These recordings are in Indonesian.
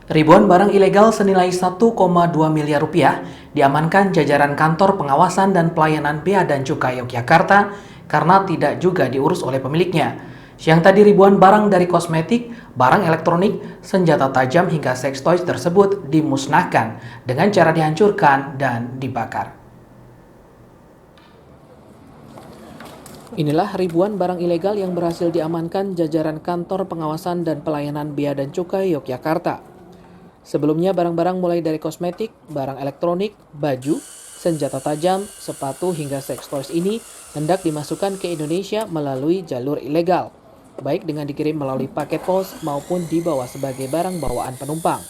Ribuan barang ilegal senilai 1,2 miliar rupiah diamankan jajaran kantor pengawasan dan pelayanan Bea dan Cukai Yogyakarta karena tidak juga diurus oleh pemiliknya. Siang tadi ribuan barang dari kosmetik, barang elektronik, senjata tajam hingga seks toys tersebut dimusnahkan dengan cara dihancurkan dan dibakar. Inilah ribuan barang ilegal yang berhasil diamankan jajaran kantor pengawasan dan pelayanan Bea dan Cukai Yogyakarta. Sebelumnya barang-barang mulai dari kosmetik, barang elektronik, baju, senjata tajam, sepatu hingga seks toys ini hendak dimasukkan ke Indonesia melalui jalur ilegal, baik dengan dikirim melalui paket pos maupun dibawa sebagai barang bawaan penumpang.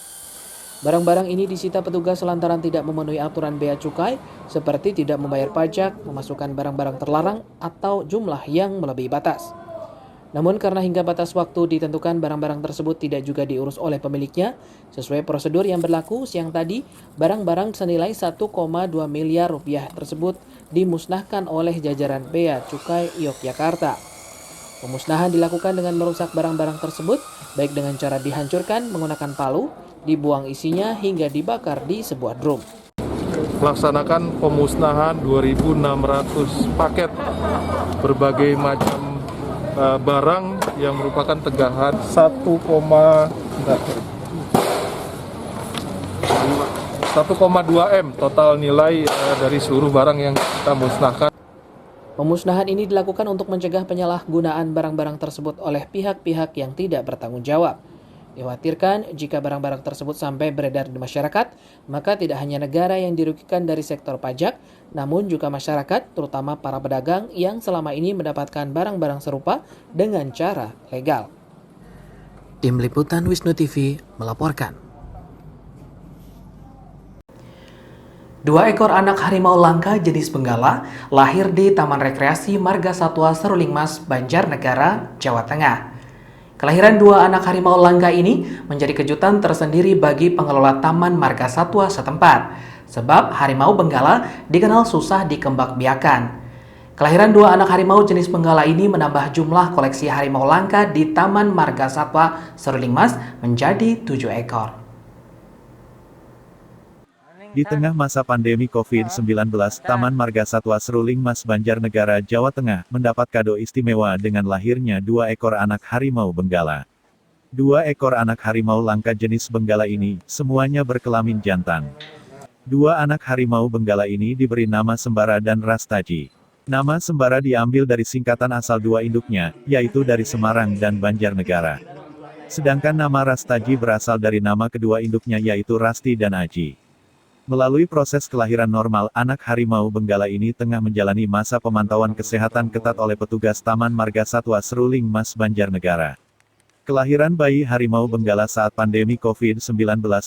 Barang-barang ini disita petugas lantaran tidak memenuhi aturan bea cukai seperti tidak membayar pajak, memasukkan barang-barang terlarang, atau jumlah yang melebihi batas. Namun karena hingga batas waktu ditentukan barang-barang tersebut tidak juga diurus oleh pemiliknya, sesuai prosedur yang berlaku siang tadi, barang-barang senilai 1,2 miliar rupiah tersebut dimusnahkan oleh jajaran Bea Cukai Yogyakarta. Pemusnahan dilakukan dengan merusak barang-barang tersebut, baik dengan cara dihancurkan menggunakan palu, dibuang isinya hingga dibakar di sebuah drum. Melaksanakan pemusnahan 2.600 paket berbagai macam barang yang merupakan tegahan 1,2 M total nilai dari seluruh barang yang kita musnahkan. Pemusnahan ini dilakukan untuk mencegah penyalahgunaan barang-barang tersebut oleh pihak-pihak yang tidak bertanggung jawab. Dikhawatirkan jika barang-barang tersebut sampai beredar di masyarakat, maka tidak hanya negara yang dirugikan dari sektor pajak, namun juga masyarakat, terutama para pedagang yang selama ini mendapatkan barang-barang serupa dengan cara legal. Tim Liputan Wisnu TV melaporkan. 2 ekor anak harimau langka jenis benggala lahir di Taman Rekreasi Marga Satwa Seruling Mas, Banjarnegara, Jawa Tengah. Kelahiran 2 anak harimau langka ini menjadi kejutan tersendiri bagi pengelola Taman Marga Satwa setempat, sebab harimau benggala dikenal susah dikembangbiakan. Kelahiran 2 anak harimau jenis benggala ini menambah jumlah koleksi harimau langka di Taman Marga Satwa Seruling Mas menjadi 7 ekor. Di tengah masa pandemi COVID-19, Taman Marga Satwa Seruling Mas Banjarnegara, Jawa Tengah, mendapat kado istimewa dengan lahirnya 2 ekor anak harimau benggala. 2 ekor anak harimau langka jenis benggala ini, semuanya berkelamin jantan. 2 anak harimau benggala ini diberi nama Sembara dan Rastaji. Nama Sembara diambil dari singkatan asal 2 induknya, yaitu dari Semarang dan Banjarnegara. Sedangkan nama Rastaji berasal dari nama kedua induknya yaitu Rasti dan Aji. Melalui proses kelahiran normal, anak harimau benggala ini tengah menjalani masa pemantauan kesehatan ketat oleh petugas Taman Marga Satwa Seruling Mas Banjarnegara. Kelahiran bayi harimau benggala saat pandemi COVID-19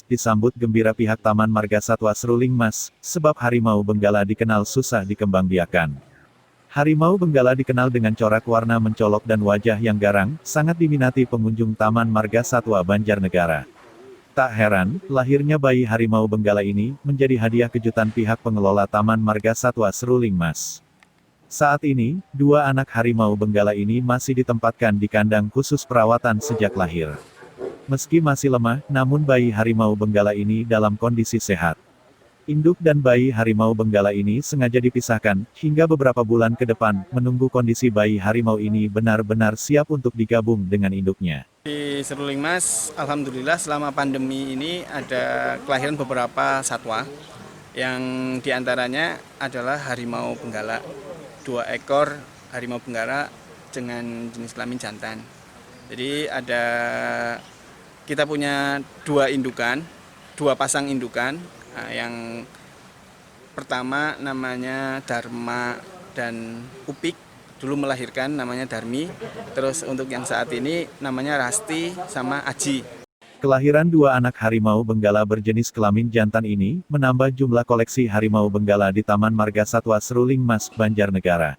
disambut gembira pihak Taman Marga Satwa Seruling Mas, sebab harimau benggala dikenal susah dikembangbiakan. Harimau benggala dikenal dengan corak warna mencolok dan wajah yang garang, sangat diminati pengunjung Taman Marga Satwa Banjarnegara. Tak heran, lahirnya bayi harimau benggala ini menjadi hadiah kejutan pihak pengelola Taman Marga Satwa Seruling Mas. Saat ini, 2 anak harimau benggala ini masih ditempatkan di kandang khusus perawatan sejak lahir. Meski masih lemah, namun bayi harimau benggala ini dalam kondisi sehat. Induk dan bayi harimau benggala ini sengaja dipisahkan, hingga beberapa bulan ke depan, menunggu kondisi bayi harimau ini benar-benar siap untuk digabung dengan induknya. Di Seruling Mas, alhamdulillah selama pandemi ini ada kelahiran beberapa satwa, yang diantaranya adalah harimau benggala. 2 ekor harimau benggala dengan jenis kelamin jantan. Jadi kita punya 2 indukan, 2 pasang indukan. Nah, yang pertama namanya Dharma dan Upik, dulu melahirkan namanya Darmi, terus untuk yang saat ini namanya Rasti sama Aji. Kelahiran 2 anak harimau benggala berjenis kelamin jantan ini, menambah jumlah koleksi harimau benggala di Taman Marga Satwa Seruling Mas, Banjarnegara.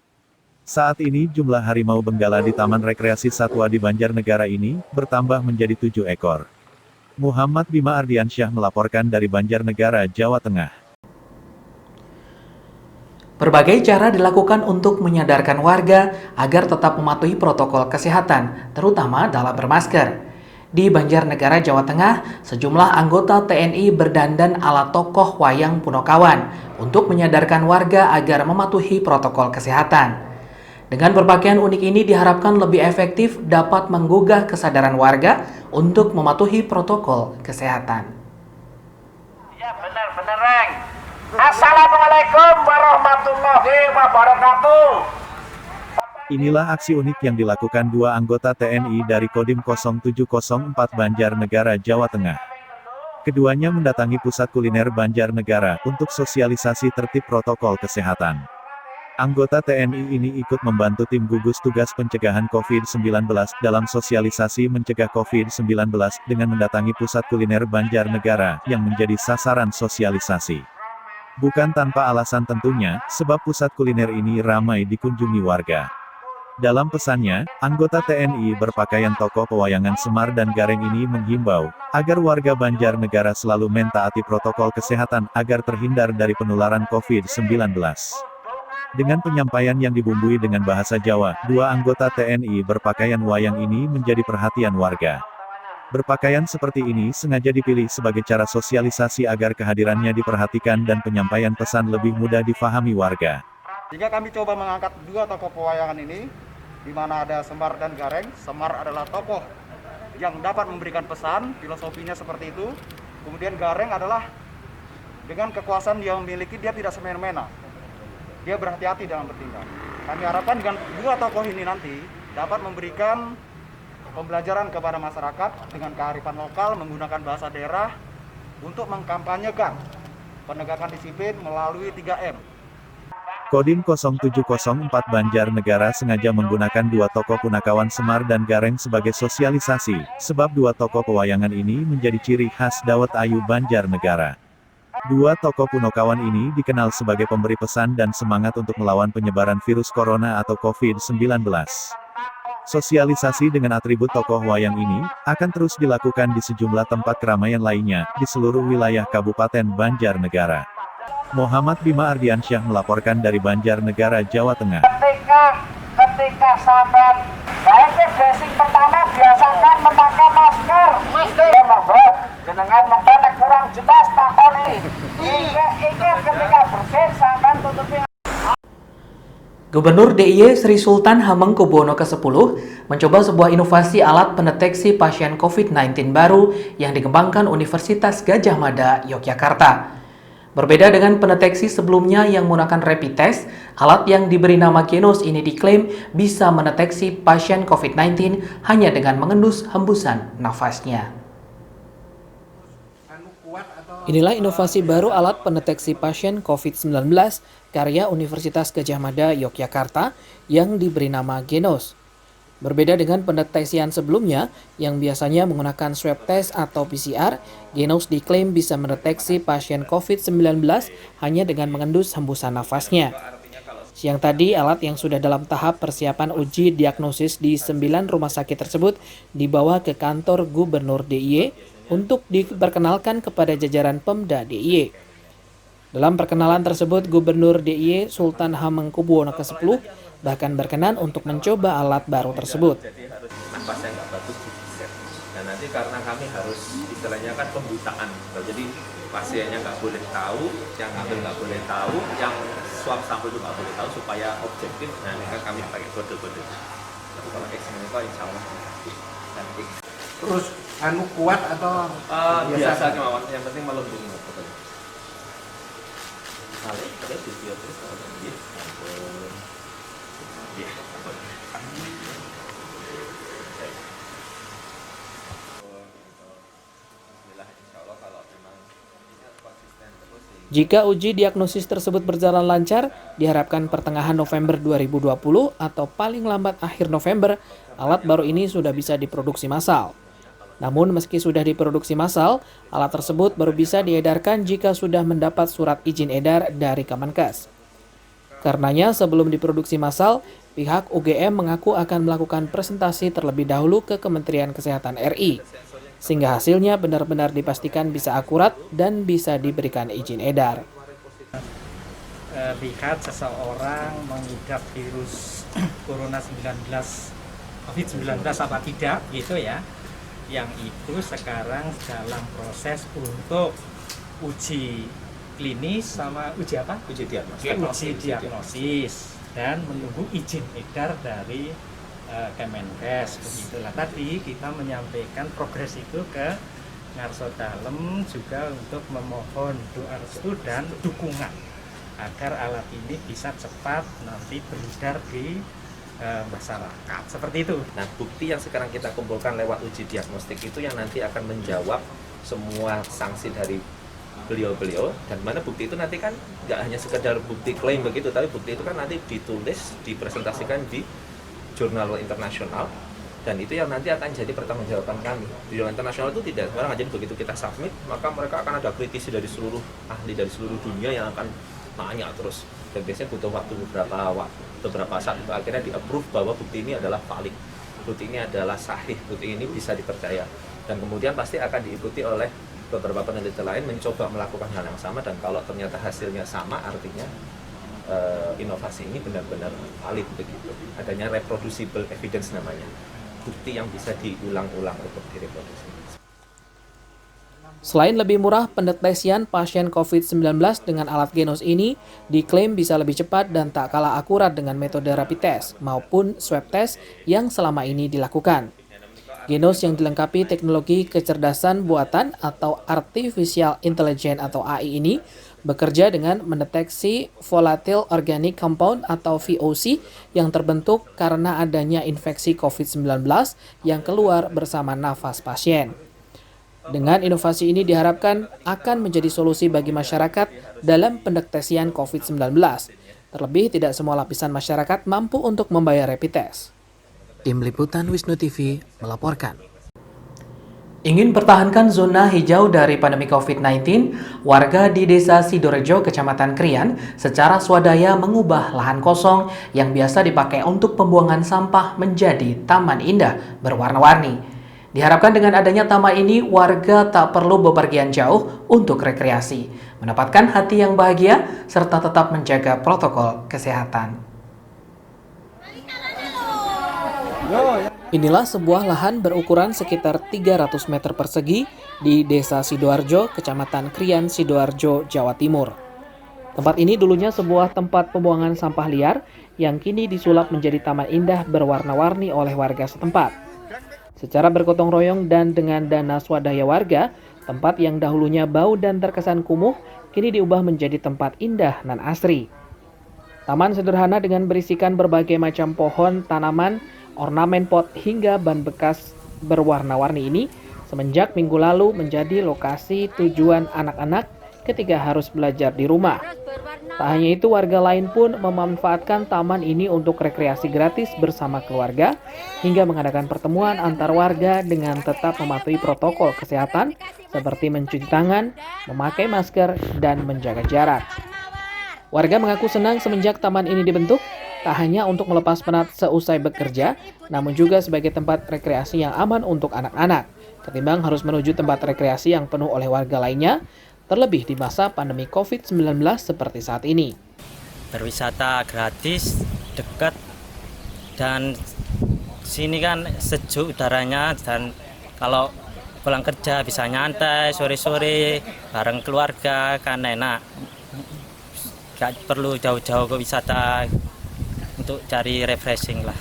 Saat ini jumlah harimau benggala di Taman Rekreasi Satwa di Banjarnegara ini, bertambah menjadi 7 ekor. Muhammad Bima Ardiansyah melaporkan dari Banjarnegara, Jawa Tengah. Berbagai cara dilakukan untuk menyadarkan warga agar tetap mematuhi protokol kesehatan, terutama dalam bermasker. Di Banjarnegara, Jawa Tengah, sejumlah anggota TNI berdandan ala tokoh wayang Punokawan untuk menyadarkan warga agar mematuhi protokol kesehatan. Dengan berpakaian unik ini diharapkan lebih efektif dapat menggugah kesadaran warga untuk mematuhi protokol kesehatan. Ya benar-benar, Reng. Assalamualaikum warahmatullahi wabarakatuh. Inilah aksi unik yang dilakukan dua anggota TNI dari Kodim 0704 Banjarnegara, Jawa Tengah. Keduanya mendatangi pusat kuliner Banjarnegara untuk sosialisasi tertib protokol kesehatan. Anggota TNI ini ikut membantu tim gugus tugas pencegahan COVID-19 dalam sosialisasi mencegah COVID-19 dengan mendatangi pusat kuliner Banjarnegara yang menjadi sasaran sosialisasi. Bukan tanpa alasan tentunya, sebab pusat kuliner ini ramai dikunjungi warga. Dalam pesannya, anggota TNI berpakaian tokoh pewayangan Semar dan Gareng ini menghimbau agar warga Banjarnegara selalu mentaati protokol kesehatan agar terhindar dari penularan COVID-19. Dengan penyampaian yang dibumbui dengan bahasa Jawa, dua anggota TNI berpakaian wayang ini menjadi perhatian warga. Berpakaian seperti ini sengaja dipilih sebagai cara sosialisasi agar kehadirannya diperhatikan dan penyampaian pesan lebih mudah difahami warga. Jika kami coba mengangkat dua tokoh pewayangan ini, di mana ada Semar dan Gareng. Semar adalah tokoh yang dapat memberikan pesan, filosofinya seperti itu. Kemudian Gareng adalah dengan kekuasaan yang memiliki, dia tidak semena-mena. Dia berhati-hati dalam bertindak. Kami harapkan dengan dua tokoh ini nanti dapat memberikan pembelajaran kepada masyarakat dengan kearifan lokal, menggunakan bahasa daerah untuk mengkampanyekan penegakan disiplin melalui 3M. Kodim 0704 Banjarnegara sengaja menggunakan dua tokoh Punakawan Semar dan Gareng sebagai sosialisasi, sebab dua tokoh pewayangan ini menjadi ciri khas Dawet Ayu Banjarnegara. Dua tokoh Punokawan ini dikenal sebagai pemberi pesan dan semangat untuk melawan penyebaran virus corona atau COVID-19. Sosialisasi dengan atribut tokoh wayang ini akan terus dilakukan di sejumlah tempat keramaian lainnya di seluruh wilayah Kabupaten Banjarnegara. Muhammad Bima Ardiansyah melaporkan dari Banjarnegara, Jawa Tengah. Ketika sahabat baik dressing pertama biasakan memakai masker. Ya monggo jenengan mengkonek kurang jelas takoni. Iki ketika bersih sampean tutupi. Gubernur DIY Sri Sultan Hamengkubuwono ke-10 mencoba sebuah inovasi alat pendeteksi pasien COVID-19 baru yang dikembangkan Universitas Gadjah Mada, Yogyakarta. Berbeda dengan pendeteksi sebelumnya yang menggunakan rapid test, alat yang diberi nama Genos ini diklaim bisa mendeteksi pasien COVID-19 hanya dengan mengendus hembusan nafasnya. Inilah inovasi baru alat pendeteksi pasien COVID-19 karya Universitas Gadjah Mada, Yogyakarta yang diberi nama Genos. Berbeda dengan pendeteksian sebelumnya yang biasanya menggunakan swab test atau PCR, Genos diklaim bisa mendeteksi pasien COVID-19 hanya dengan mengendus hembusan nafasnya. Siang tadi, alat yang sudah dalam tahap persiapan uji diagnosis di 9 rumah sakit tersebut dibawa ke kantor Gubernur DIY untuk diperkenalkan kepada jajaran Pemda DIY. Dalam perkenalan tersebut, Gubernur DIY Sultan Hamengkubuwono ke-10 bahkan berkenan untuk mencoba alat baru tersebut. Nafasnya nggak bagus diset. Dan nanti karena kami harus istilahnya kan pembutaan, jadi pasiennya nggak boleh tahu, yang ambil nggak boleh tahu, yang swab sampel itu nggak boleh tahu supaya objektif. Nah ini kan kami pakai kode-kode. Tapi kalau X-Medica insya Allah nanti. Terus kuat atau biasa kemauan, yang penting melembung. Kali ada video terus Jika uji diagnosis tersebut berjalan lancar, diharapkan pertengahan November 2020 atau paling lambat akhir November, alat baru ini sudah bisa diproduksi massal. Namun meski sudah diproduksi massal, alat tersebut baru bisa diedarkan jika sudah mendapat surat izin edar dari Kemenkes. Karenanya sebelum diproduksi massal, pihak UGM mengaku akan melakukan presentasi terlebih dahulu ke Kementerian Kesehatan RI, sehingga hasilnya benar-benar dipastikan bisa akurat dan bisa diberikan izin edar. Lihat seseorang mengidap virus Corona 19, COVID-19 apa tidak, gitu ya. yang itu sekarang dalam proses untuk uji klinis sama uji apa? Uji Uji diagnosis dan menunggu izin edar dari Kemenkes. Begitulah tadi kita menyampaikan progres itu ke Ngarso Dalem juga untuk memohon doa restu dan dukungan agar alat ini bisa cepat nanti beredar di masyarakat, seperti itu. Nah, bukti yang sekarang kita kumpulkan lewat uji diagnostik itu yang nanti akan menjawab semua sanksi dari beliau-beliau, dan mana bukti itu nanti kan nggak hanya sekedar bukti klaim begitu, tapi bukti itu kan nanti ditulis, dipresentasikan di jurnal internasional, dan itu yang nanti akan jadi pertanggungjawaban kami. Di jurnal internasional itu tidak sembarang, jadi begitu kita submit, maka mereka akan ada kritisi dari seluruh ahli dari seluruh dunia yang akan nanya terus, dan biasanya butuh waktu beberapa saat itu akhirnya di-approve bahwa bukti ini adalah valid, bukti ini adalah sahih, bukti ini bisa dipercaya, dan kemudian pasti akan diikuti oleh beberapa peneliti lain mencoba melakukan hal yang sama, dan kalau ternyata hasilnya sama artinya inovasi ini benar-benar valid begitu. Adanya reproducible evidence namanya, bukti yang bisa diulang-ulang untuk direproduksi. Selain lebih murah, pendeteksian pasien COVID-19 dengan alat Genos ini diklaim bisa lebih cepat dan tak kalah akurat dengan metode rapid test maupun swab test yang selama ini dilakukan. Genos yang dilengkapi teknologi kecerdasan buatan atau Artificial Intelligence atau AI ini bekerja dengan mendeteksi volatile organic compound atau VOC yang terbentuk karena adanya infeksi COVID-19 yang keluar bersama nafas pasien. Dengan inovasi ini diharapkan akan menjadi solusi bagi masyarakat dalam pendeteksian COVID-19. Terlebih tidak semua lapisan masyarakat mampu untuk membayar rapid test. Tim Liputan Wisnu TV melaporkan. Ingin pertahankan zona hijau dari pandemi COVID-19, warga di Desa Sidorejo, Kecamatan Krian, secara swadaya mengubah lahan kosong yang biasa dipakai untuk pembuangan sampah menjadi taman indah berwarna-warni. Diharapkan dengan adanya taman ini, warga tak perlu bepergian jauh untuk rekreasi, mendapatkan hati yang bahagia, serta tetap menjaga protokol kesehatan. Inilah sebuah lahan berukuran sekitar 300 meter persegi di Desa Sidoarjo, Kecamatan Krian, Sidoarjo, Jawa Timur. Tempat ini dulunya sebuah tempat pembuangan sampah liar yang kini disulap menjadi taman indah berwarna-warni oleh warga setempat. Secara bergotong royong dan dengan dana swadaya warga, tempat yang dahulunya bau dan terkesan kumuh kini diubah menjadi tempat indah nan asri. Taman sederhana dengan berisikan berbagai macam pohon, tanaman, ornamen pot hingga ban bekas berwarna-warni ini semenjak minggu lalu menjadi lokasi tujuan anak-anak ketika harus belajar di rumah. Tak hanya itu, warga lain pun memanfaatkan taman ini untuk rekreasi gratis bersama keluarga hingga mengadakan pertemuan antar warga dengan tetap mematuhi protokol kesehatan seperti mencuci tangan, memakai masker, dan menjaga jarak. Warga mengaku senang semenjak taman ini dibentuk, tak hanya untuk melepas penat seusai bekerja, namun juga sebagai tempat rekreasi yang aman untuk anak-anak, ketimbang harus menuju tempat rekreasi yang penuh oleh warga lainnya, terlebih di masa pandemi COVID-19 seperti saat ini. Berwisata gratis, dekat, dan sini kan sejuk udaranya, dan kalau pulang kerja bisa nyantai sore-sore bareng keluarga kan enak. Gak perlu jauh-jauh ke wisata untuk cari refreshing lah.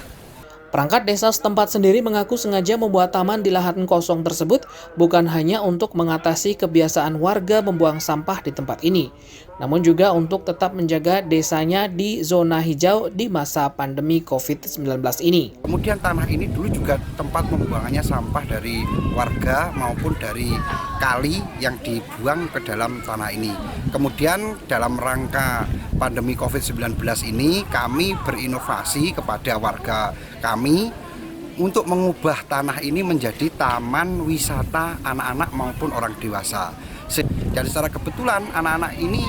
Perangkat desa setempat sendiri mengaku sengaja membuat taman di lahan kosong tersebut bukan hanya untuk mengatasi kebiasaan warga membuang sampah di tempat ini, namun juga untuk tetap menjaga desanya di zona hijau di masa pandemi COVID-19 ini. Kemudian tanah ini dulu juga tempat pembuangannya sampah dari warga maupun dari kali yang dibuang ke dalam tanah ini. Kemudian dalam rangka pandemi COVID-19 ini kami berinovasi kepada warga kami untuk mengubah tanah ini menjadi taman wisata anak-anak maupun orang dewasa. Dan secara kebetulan anak-anak ini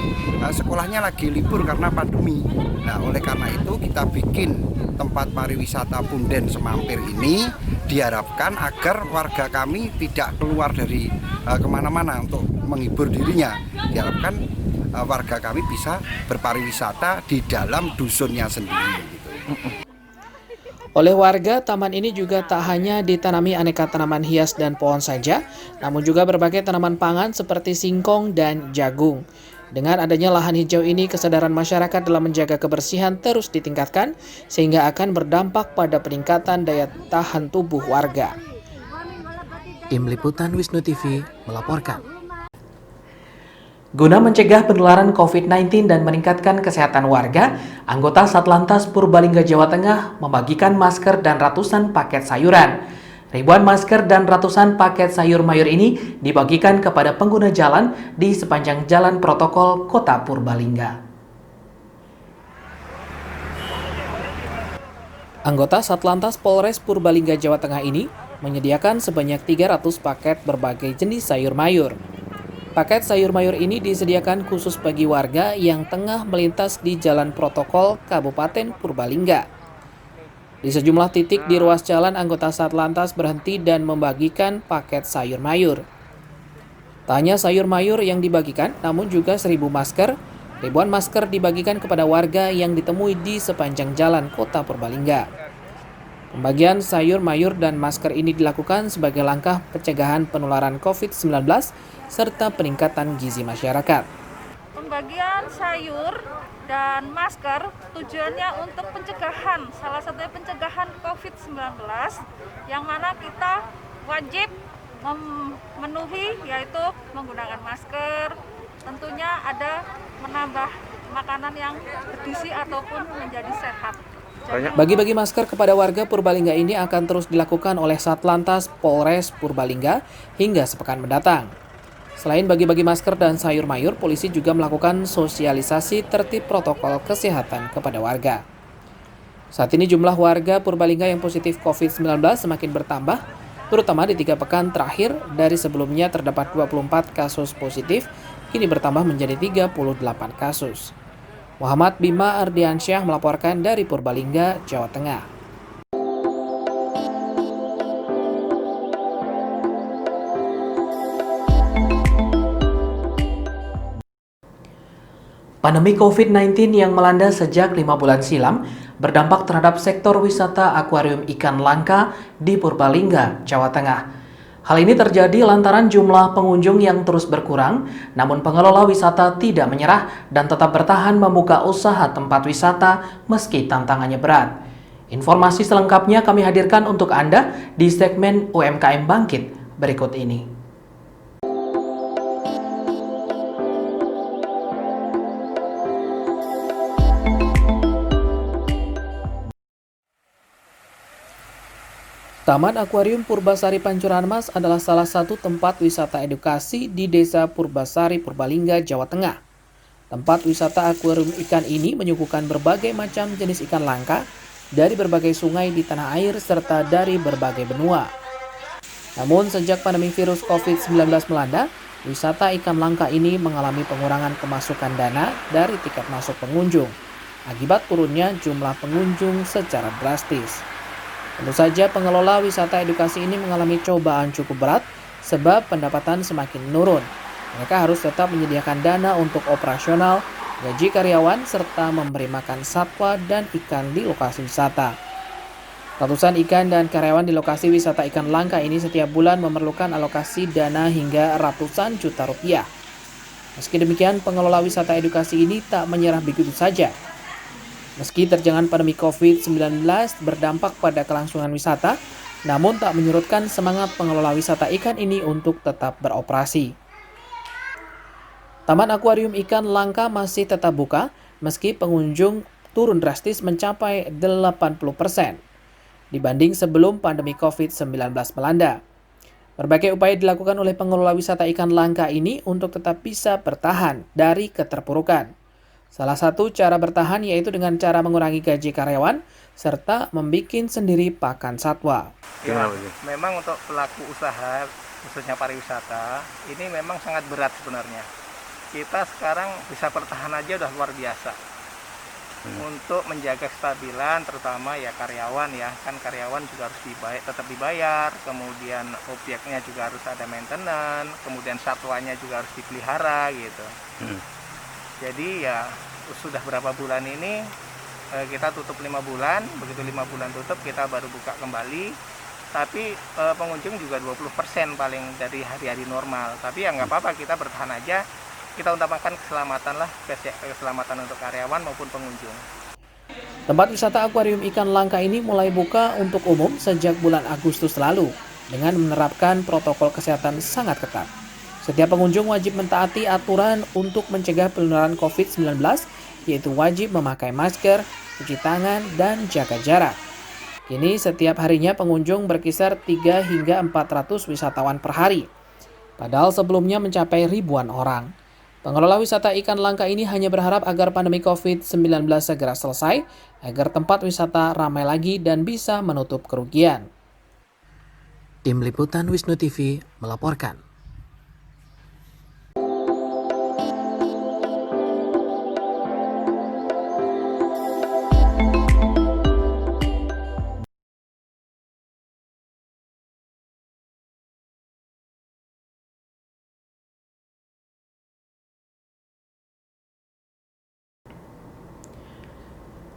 sekolahnya lagi libur karena pandemi. Nah, oleh karena itu kita bikin tempat pariwisata Punden Semampir ini diharapkan agar warga kami tidak keluar dari kemana-mana untuk menghibur dirinya. Diharapkan warga kami bisa berpariwisata di dalam dusunnya sendiri. Oleh warga, taman ini juga tak hanya ditanami aneka tanaman hias dan pohon saja, namun juga berbagai tanaman pangan seperti singkong dan jagung. Dengan adanya lahan hijau ini, kesadaran masyarakat dalam menjaga kebersihan terus ditingkatkan, sehingga akan berdampak pada peningkatan daya tahan tubuh warga. Tim Liputan Wisnu TV melaporkan. Guna mencegah penularan COVID-19 dan meningkatkan kesehatan warga, anggota Satlantas Purbalingga Jawa Tengah membagikan masker dan ratusan paket sayuran. Ribuan masker dan ratusan paket sayur mayur ini dibagikan kepada pengguna jalan di sepanjang jalan protokol Kota Purbalingga. Anggota Satlantas Polres Purbalingga Jawa Tengah ini menyediakan sebanyak 300 paket berbagai jenis sayur mayur. Paket sayur mayur ini disediakan khusus bagi warga yang tengah melintas di jalan protokol Kabupaten Purbalingga. Di sejumlah titik di ruas jalan, anggota Satlantas berhenti dan membagikan paket sayur mayur. Tak hanya sayur mayur yang dibagikan, namun juga 1.000 masker. Ribuan masker dibagikan kepada warga yang ditemui di sepanjang jalan Kota Purbalingga. Pembagian sayur mayur dan masker ini dilakukan sebagai langkah pencegahan penularan COVID-19 serta peningkatan gizi masyarakat. Pembagian sayur dan masker tujuannya untuk pencegahan, salah satunya pencegahan COVID-19, yang mana kita wajib memenuhi yaitu menggunakan masker, tentunya ada menambah makanan yang bergizi ataupun menjadi sehat. Bagi-bagi masker kepada warga Purbalingga ini akan terus dilakukan oleh Satlantas Polres Purbalingga hingga sepekan mendatang. Selain bagi-bagi masker dan sayur mayur, polisi juga melakukan sosialisasi tertib protokol kesehatan kepada warga. Saat ini jumlah warga Purbalingga yang positif COVID-19 semakin bertambah, terutama di 3 pekan terakhir. Dari sebelumnya terdapat 24 kasus positif, kini bertambah menjadi 38 kasus. Muhammad Bima Ardiansyah melaporkan dari Purbalingga, Jawa Tengah. Pandemi COVID-19 yang melanda sejak 5 bulan silam berdampak terhadap sektor wisata akuarium ikan langka di Purbalingga, Jawa Tengah. Hal ini terjadi lantaran jumlah pengunjung yang terus berkurang, namun pengelola wisata tidak menyerah dan tetap bertahan membuka usaha tempat wisata meski tantangannya berat. Informasi selengkapnya kami hadirkan untuk Anda di segmen UMKM Bangkit berikut ini. Taman Akuarium Purbasari Pancuran Mas adalah salah satu tempat wisata edukasi di Desa Purbasari, Purbalingga, Jawa Tengah. Tempat wisata akuarium ikan ini menyuguhkan berbagai macam jenis ikan langka dari berbagai sungai di tanah air serta dari berbagai benua. Namun sejak pandemi virus COVID-19 melanda, wisata ikan langka ini mengalami pengurangan pemasukan dana dari tiket masuk pengunjung akibat turunnya jumlah pengunjung secara drastis. Tentu saja pengelola wisata edukasi ini mengalami cobaan cukup berat sebab pendapatan semakin menurun. Mereka harus tetap menyediakan dana untuk operasional, gaji karyawan, serta memberi makan satwa dan ikan di lokasi wisata. Ratusan ikan dan karyawan di lokasi wisata ikan langka ini setiap bulan memerlukan alokasi dana hingga ratusan juta rupiah. Meski demikian, pengelola wisata edukasi ini tak menyerah begitu saja. Meski terjangan pandemi COVID-19 berdampak pada kelangsungan wisata, namun tak menyurutkan semangat pengelola wisata ikan ini untuk tetap beroperasi. Taman Akuarium Ikan Langka masih tetap buka, meski pengunjung turun drastis mencapai 80% dibanding sebelum pandemi COVID-19 melanda. Berbagai upaya dilakukan oleh pengelola wisata ikan langka ini untuk tetap bisa bertahan dari keterpurukan. Salah satu cara bertahan yaitu dengan cara mengurangi gaji karyawan serta membikin sendiri pakan satwa. Ya, memang untuk pelaku usaha khususnya pariwisata ini memang sangat berat sebenarnya. Kita sekarang bisa bertahan aja udah luar biasa. Untuk menjaga kestabilan terutama ya karyawan ya, kan karyawan juga harus tetap dibayar, kemudian objeknya juga harus ada maintenance, kemudian satwanya juga harus dipelihara gitu. Jadi ya sudah berapa bulan ini kita tutup 5 bulan, begitu 5 bulan tutup kita baru buka kembali. Tapi pengunjung juga 20% paling dari hari-hari normal. Tapi ya nggak apa-apa, kita bertahan aja. Kita utamakan keselamatan lah, keselamatan untuk karyawan maupun pengunjung. Tempat wisata akuarium ikan langka ini mulai buka untuk umum sejak bulan Agustus lalu dengan menerapkan protokol kesehatan sangat ketat. Setiap pengunjung wajib mentaati aturan untuk mencegah penularan COVID-19, yaitu wajib memakai masker, cuci tangan, dan jaga jarak. Kini setiap harinya pengunjung berkisar 3 hingga 400 wisatawan per hari. Padahal sebelumnya mencapai ribuan orang. Pengelola wisata ikan langka ini hanya berharap agar pandemi COVID-19 segera selesai, agar tempat wisata ramai lagi dan bisa menutup kerugian. Tim Liputan Wisnu TV melaporkan.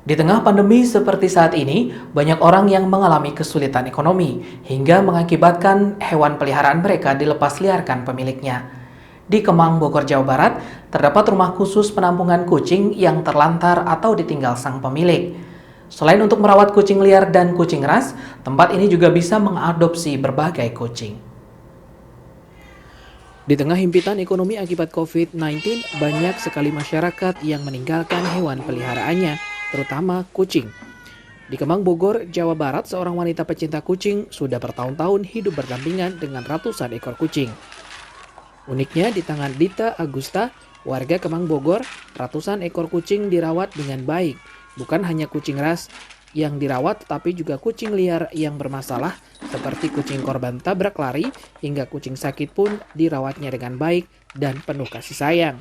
Di tengah pandemi seperti saat ini, banyak orang yang mengalami kesulitan ekonomi hingga mengakibatkan hewan peliharaan mereka dilepas liarkan pemiliknya. Di Kemang, Bogor, Jawa Barat, terdapat rumah khusus penampungan kucing yang terlantar atau ditinggal sang pemilik. Selain untuk merawat kucing liar dan kucing ras, tempat ini juga bisa mengadopsi berbagai kucing. Di tengah himpitan ekonomi akibat COVID-19, banyak sekali masyarakat yang meninggalkan hewan peliharaannya, terutama kucing. Di Kemang, Bogor, Jawa Barat, seorang wanita pecinta kucing sudah bertahun-tahun hidup berdampingan dengan ratusan ekor kucing. Uniknya, di tangan Dita Agusta, warga Kemang, Bogor, ratusan ekor kucing dirawat dengan baik. Bukan hanya kucing ras yang dirawat, tetapi juga kucing liar yang bermasalah, seperti kucing korban tabrak lari, hingga kucing sakit pun dirawatnya dengan baik dan penuh kasih sayang.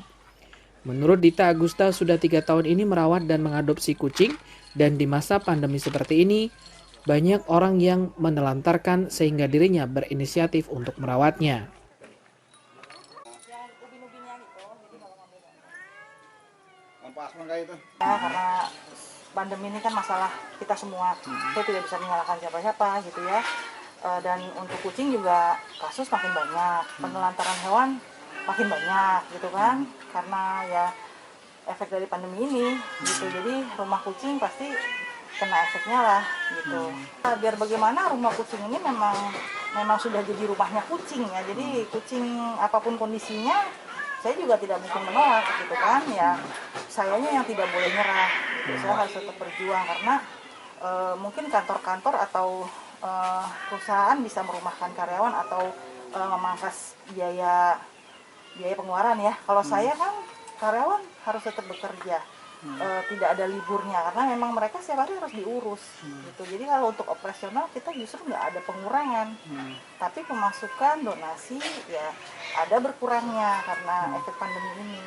Menurut Dita Agusta, sudah 3 tahun ini merawat dan mengadopsi kucing, dan di masa pandemi seperti ini, banyak orang yang menelantarkan sehingga dirinya berinisiatif untuk merawatnya. Ya, karena pandemi ini kan masalah kita semua, saya tidak bisa menyalahkan siapa-siapa gitu ya. Dan untuk kucing juga kasus makin banyak, penelantaran hewan makin banyak gitu kan, karena ya efek dari pandemi ini gitu. Jadi rumah kucing pasti kena efeknya lah gitu. Biar bagaimana rumah kucing ini memang sudah jadi rumahnya kucing ya. Jadi kucing apapun kondisinya saya juga tidak mungkin menolak gitu kan ya. Sayanya yang tidak boleh nyerah. Saya harus tetap berjuang karena mungkin kantor-kantor atau perusahaan bisa merumahkan karyawan atau memangkas biaya pengeluaran ya. Kalau saya kan karyawan harus tetap bekerja, tidak ada liburnya karena memang mereka setiap hari harus diurus gitu. Jadi kalau untuk operasional kita justru nggak ada pengurangan, tapi pemasukan donasi ya ada berkurangnya karena efek pandemi ini.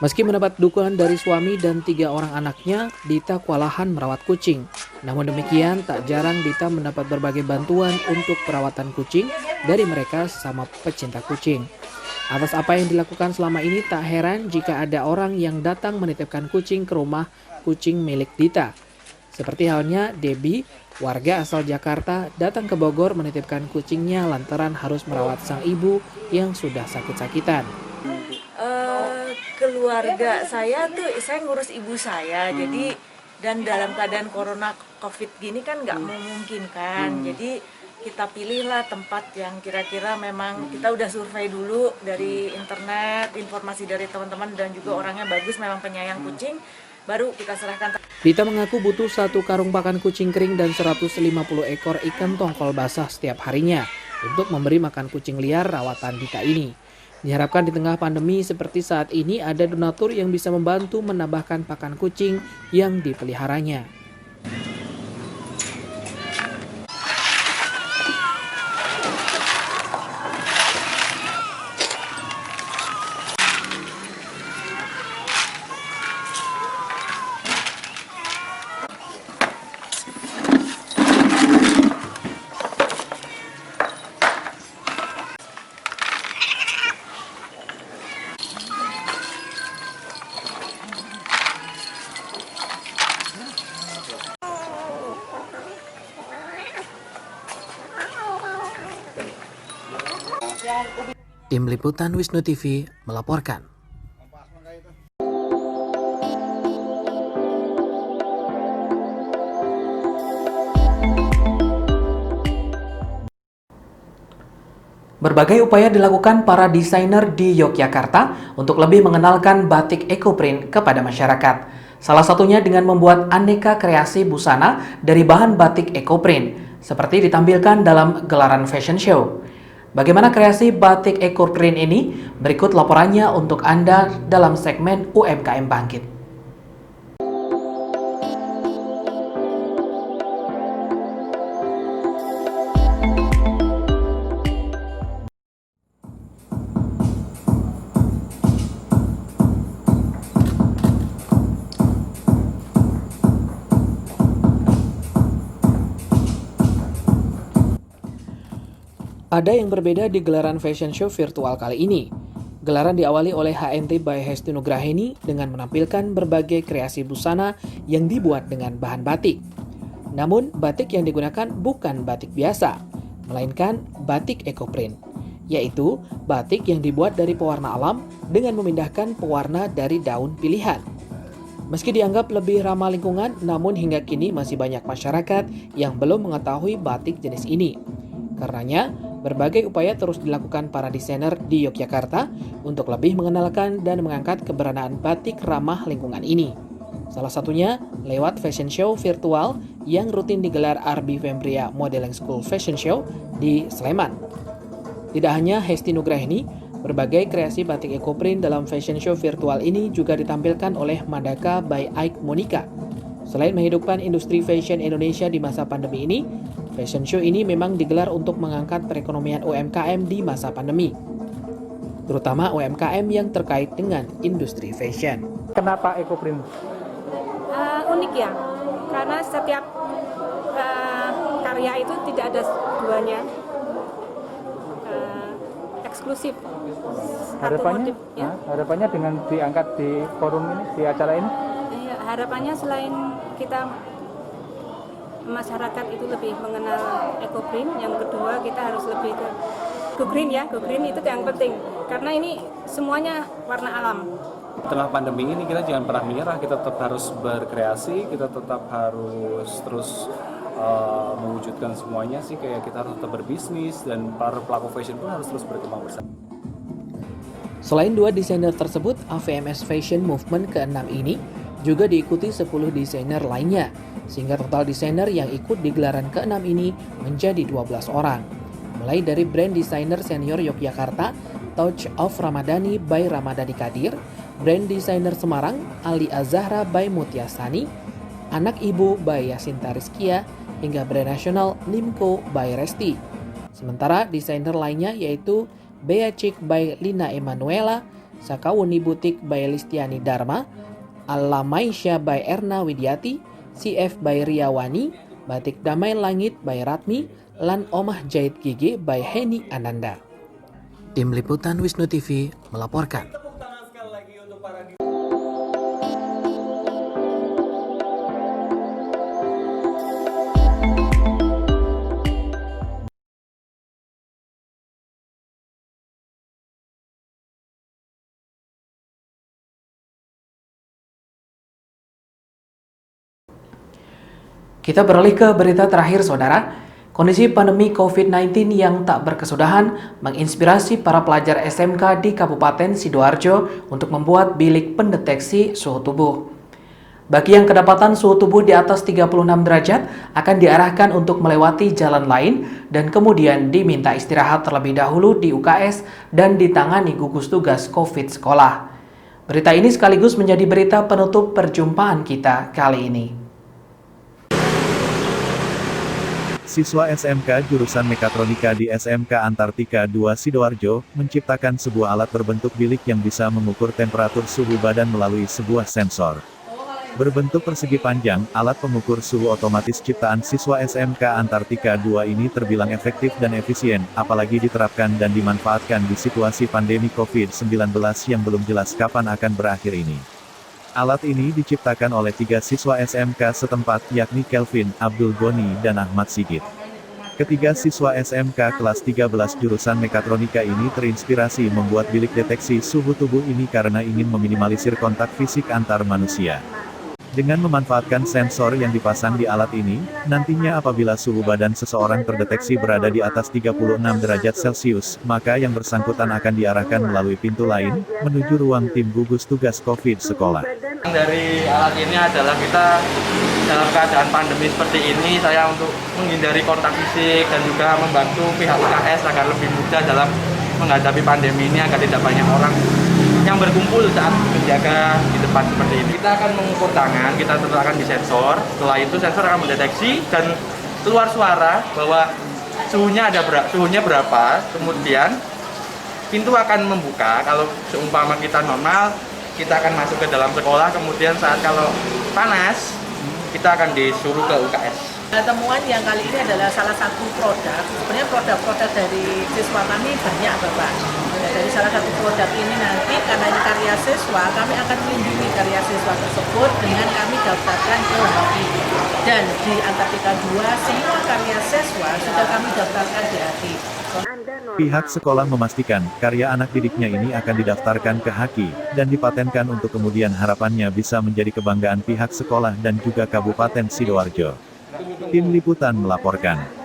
Meski mendapat dukungan dari suami dan 3 orang anaknya, Dita kewalahan merawat kucing. Namun demikian, tak jarang Dita mendapat berbagai bantuan untuk perawatan kucing dari mereka sama pecinta kucing. Atas apa yang dilakukan selama ini, tak heran jika ada orang yang datang menitipkan kucing ke rumah kucing milik Dita. Seperti halnya Debbie, warga asal Jakarta, datang ke Bogor menitipkan kucingnya lantaran harus merawat sang ibu yang sudah sakit-sakitan. Keluarga saya tuh, saya ngurus ibu saya, jadi dan dalam keadaan corona covid gini kan nggak memungkinkan, jadi kita pilihlah tempat yang kira-kira memang kita udah survei dulu dari internet, informasi dari teman-teman dan juga orangnya bagus, memang penyayang kucing, baru kita serahkan. Dita mengaku butuh 1 karung pakan kucing kering dan 150 ekor ikan tongkol basah setiap harinya untuk memberi makan kucing liar rawatan Dita ini. Diharapkan di tengah pandemi seperti saat ini ada donatur yang bisa membantu menambahkan pakan kucing yang dipeliharanya. Tim Liputan Wisnu TV melaporkan. Berbagai upaya dilakukan para desainer di Yogyakarta untuk lebih mengenalkan batik ekoprint kepada masyarakat. Salah satunya dengan membuat aneka kreasi busana dari bahan batik ekoprint, seperti ditampilkan dalam gelaran fashion show. Bagaimana kreasi batik ekoprint ini? Berikut laporannya untuk Anda dalam segmen UMKM Bangkit. Ada yang berbeda di gelaran fashion show virtual kali ini. Gelaran diawali oleh HNT by Hesti Nugraheni dengan menampilkan berbagai kreasi busana yang dibuat dengan bahan batik. Namun, batik yang digunakan bukan batik biasa, melainkan batik ekoprint, yaitu batik yang dibuat dari pewarna alam dengan memindahkan pewarna dari daun pilihan. Meski dianggap lebih ramah lingkungan, namun hingga kini masih banyak masyarakat yang belum mengetahui batik jenis ini. Karenanya, berbagai upaya terus dilakukan para desainer di Yogyakarta untuk lebih mengenalkan dan mengangkat keberadaan batik ramah lingkungan ini. Salah satunya lewat fashion show virtual yang rutin digelar Arbi Fembria Modeling School Fashion Show di Sleman. Tidak hanya Hesti Nugraheni, berbagai kreasi batik ekoprint dalam fashion show virtual ini juga ditampilkan oleh Madaka by Ike Monica. Selain menghidupkan industri fashion Indonesia di masa pandemi ini, fashion show ini memang digelar untuk mengangkat perekonomian UMKM di masa pandemi, terutama UMKM yang terkait dengan industri fashion. Kenapa ekoprint? Unik ya, karena setiap karya itu tidak ada duanya, eksklusif. Harapannya, ya? Harapannya dengan diangkat di forum ini, di acara ini? Iya, harapannya selain kita masyarakat itu lebih mengenal ekoprint, yang kedua kita harus lebih ke go green ya, go green itu yang penting karena ini semuanya warna alam. Setelah pandemi ini kita jangan pernah menyerah, kita tetap harus berkreasi, kita tetap harus terus mewujudkan semuanya sih, kayak kita harus tetap berbisnis dan para pelaku fashion pun harus terus berkembang bersama. Selain dua desainer tersebut, AVMS Fashion Movement ke-6 ini juga diikuti 10 desainer lainnya, sehingga total desainer yang ikut di gelaran ke-6 ini menjadi 12 orang. Mulai dari brand desainer senior Yogyakarta, Touch of Ramadhani by Ramadhani Kadir, brand desainer Semarang, Ali Azahra by Mutiasani, Anak Ibu by Yasinta Rizkia, hingga brand nasional Nimco by Resti. Sementara desainer lainnya yaitu Bea Chic by Lina Emanuela, Sakawuni Butik by Listiani Dharma, Alamaisha by Erna Widiati, CF by Riawani, Batik Damai Langit by Ratmi, lan Omah Jahit Gigi by Heni Ananda. Tim Liputan Wisnu TV melaporkan. Kita beralih ke berita terakhir, saudara. Kondisi pandemi COVID-19 yang tak berkesudahan menginspirasi para pelajar SMK di Kabupaten Sidoarjo untuk membuat bilik pendeteksi suhu tubuh. Bagi yang kedapatan suhu tubuh di atas 36 derajat akan diarahkan untuk melewati jalan lain dan kemudian diminta istirahat terlebih dahulu di UKS dan ditangani gugus tugas COVID sekolah. Berita ini sekaligus menjadi berita penutup perjumpaan kita kali ini. Siswa SMK jurusan Mekatronika di SMK Antartika 2 Sidoarjo menciptakan sebuah alat berbentuk bilik yang bisa mengukur temperatur suhu badan melalui sebuah sensor. Berbentuk persegi panjang, alat pengukur suhu otomatis ciptaan siswa SMK Antartika 2 ini terbilang efektif dan efisien, apalagi diterapkan dan dimanfaatkan di situasi pandemi COVID-19 yang belum jelas kapan akan berakhir ini. Alat ini diciptakan oleh 3 siswa SMK setempat, yakni Kelvin, Abdul Goni, dan Ahmad Sigit. Ketiga siswa SMK kelas 13 jurusan mekatronika ini terinspirasi membuat bilik deteksi suhu tubuh ini karena ingin meminimalisir kontak fisik antar manusia. Dengan memanfaatkan sensor yang dipasang di alat ini, nantinya apabila suhu badan seseorang terdeteksi berada di atas 36 derajat Celcius, maka yang bersangkutan akan diarahkan melalui pintu lain, menuju ruang tim gugus tugas COVID sekolah. Dari alat ini adalah kita dalam keadaan pandemi seperti ini, saya untuk menghindari kontak fisik dan juga membantu pihak UKS agar lebih mudah dalam menghadapi pandemi ini agar tidak banyak orang yang berkumpul saat menjaga di depan seperti ini. Kita akan mengukur tangan, kita letakkan di sensor. Setelah itu sensor akan mendeteksi dan keluar suara bahwa suhunya berapa. Kemudian pintu akan membuka. Kalau seumpama kita normal, kita akan masuk ke dalam sekolah. Kemudian saat kalau panas, kita akan disuruh ke UKS. Temuan yang kali ini adalah salah satu produk. Sebenarnya produk-produk dari siswa kami banyak, Bapak. Dari salah satu produk ini nanti karena ini karya siswa, kami akan melindungi karya siswa tersebut dengan kami daftarkan ke HAKI. Dan di Antartika 2, semua karya siswa sudah kami daftarkan di HAKI. Pihak sekolah memastikan, karya anak didiknya ini akan didaftarkan ke HAKI, dan dipatenkan untuk kemudian harapannya bisa menjadi kebanggaan pihak sekolah dan juga Kabupaten Sidoarjo. Tim Liputan melaporkan.